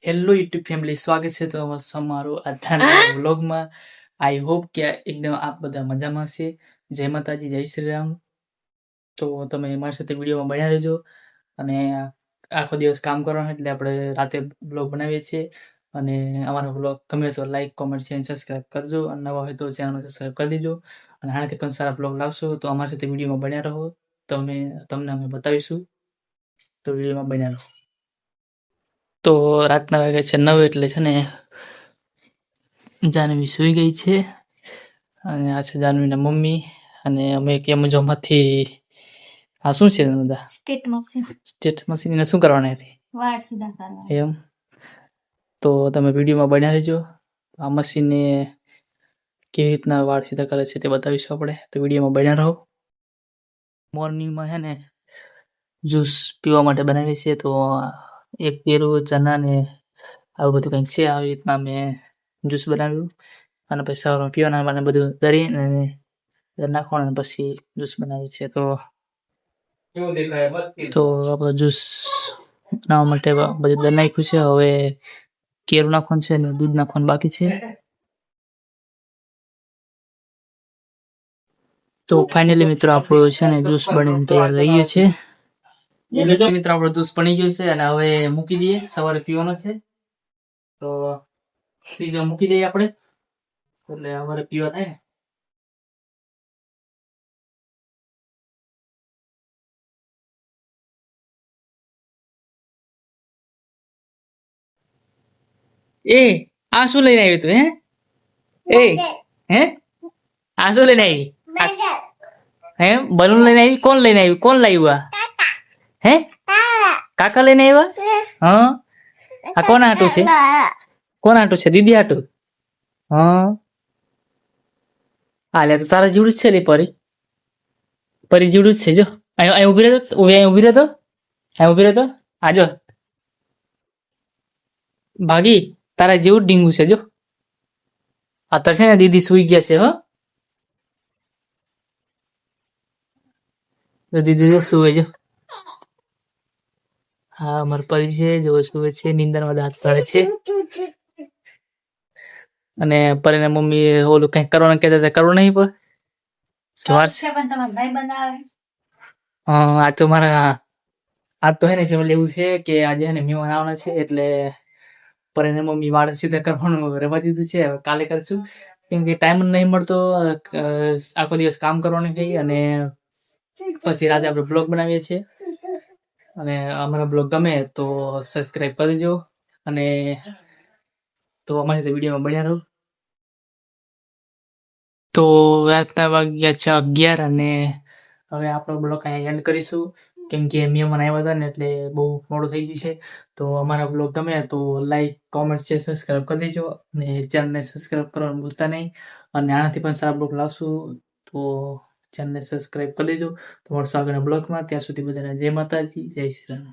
Hello YouTube family, સ્વાગત છે તમારું આજના વ્લોગમાં. આઈ હોપ કે એકદમ આપ બધા મજામાં હશે. જય માતાજી, જય શ્રી રામ. તો તમે મારી સાથે વિડીયોમાં બન્યા રહેજો. અને આખો દિવસ કામ કરવાનું એટલે આપણે રાતે બ્લોગ બનાવીએ છીએ. અને અમારો બ્લોગ ગમે તો લાઈક, કોમેન્ટ, શેર, સબસ્ક્રાઈબ કરજો. અને નવા હોય તો ચેનલને સબસ્ક્રાઈબ કરી દેજો. અને આનાથી પણ સારા બ્લોગ લાવશો તો અમારી સાથે વિડીયોમાં બન્યા રહો. તમને અમે બતાવીશું. તો વિડીયોમાં બન્યા રહો. તો રાતના વાગે છે 9 એટલે છે ને જાનવી સૂઈ ગઈ છે. અને આ છે જાનવીના મમ્મી. અને અમે એમેઝોનમાંથી આ શું છે બધા સ્ટેટ મશીન એને શું કરવાના હતી? વાળ સીધા કરવા. એમ તો તમે વિડીયોમાં બન્યા રહેજો. આ મશીનને કેવી રીતના વાળ સીધા કરે છે તે બતાવીશું આપણે. તો વિડીયોમાં બન્યા રહો. મોર્નિંગમાં છે ને જ્યુસ પીવા માટે બનાવીએ છીએ. તો એક કેળું, ચના ને આવું બધું કંઈક છે. આવી રીતના મેં જ્યુસ બનાવ્યું. અને પછી સવારમાં પીવાના માટે બધું દળીને નાખવાનું પછી જ્યુસ બનાવ્યું છે. તો આપણો જ્યુસ બનાવવા માટે બધું દળ નાખ્યું છે. હવે કેળું નાખવાનું છે ને દૂધ નાખવાનું બાકી છે. તો ફાઇનલી મિત્રો આપણું છે ને જ્યુસ બનીને તૈયાર થઈ ગયું છે. મિત્રો આપણો જ્યુસ બની ગયો છે અને હવે મૂકી દઈએ. સવારે પીવાનો છે તો ફ્રીજમાં મૂકી દઈએ આપણે, એટલે અમારે પીવા થાય ને. એ આ શું લઈને આવ્યું તું? હે આ શું લઈને આવી? હે બલૂન લઈને આવી? કોણ લઈને આવ્યું? કોણ લાવ્યું આ? હે કાકા લઈને આવ્યા? હા. આ કોણ હાટું છે? કોણ હાટું છે? દીદી હાટું? હા. હાલે તો તારા જેવડું જ છે ને પરી જેવડું જ છે. જો અહીં ઉભી રહેતો, અહીં ઉભી રહેતો, અહીં ઉભી રહેતો. આ જો ભાગી તારા જેવું જ ડીંગું છે. જો અત્યારે છે ને દીદી સુઈ ગયા છે. હો દીદી જો સુવે. જો હા અમાર પરી છે જો સુવે છે, નીંદરમાં દાંત કાઢે છે. અને પરીના મમ્મી ઓલું કઈ કરવાનું કહેતા હતા, કરવું નહીં પણ આ તો મારા આ તો હે ને ફેમિલી એવું છે કે આજે હે ને મહેમાન આવવાના છે એટલે પરીના મમ્મી વાળ સીધા કરવાનું રવા દીધું છે. હવે કાલે કરશું કેમ કે ટાઈમ જ નહીં મળતો. આખો દિવસ કામ કરવાનું થઈ અને પછી રાતે આપણે બ્લોગ બનાવીએ છીએ. અને અમારા બ્લોગ ગમે તો સબસ્ક્રાઈબ કરી દેજો. અને તો અમારી સાથે વિડીયોમાં બન્યા રહો. તો રાતના વાગ્યા છે 11 અને હવે આપણો બ્લોગ અહીંયા એન્ડ કરીશું કેમ કે મહેમાન આવ્યા હતા ને એટલે બહુ મોડું થઈ ગયું છે. તો અમારા બ્લોગ ગમે તો લાઈક, કોમેન્ટ, શેર, સબસ્ક્રાઈબ કરી દેજો. અને ચેનલને સબસ્ક્રાઈબ કરવાનું ભૂલતા નહીં. અને આનાથી પણ સારા બ્લોગ લાવશું તો ચેનલને સબસ્ક્રાઈબ કરી દેજો. તો મળશું આગળના બ્લોગમાં. ત્યાં સુધી બધાને જય માતાજી, જય શ્રી રામ.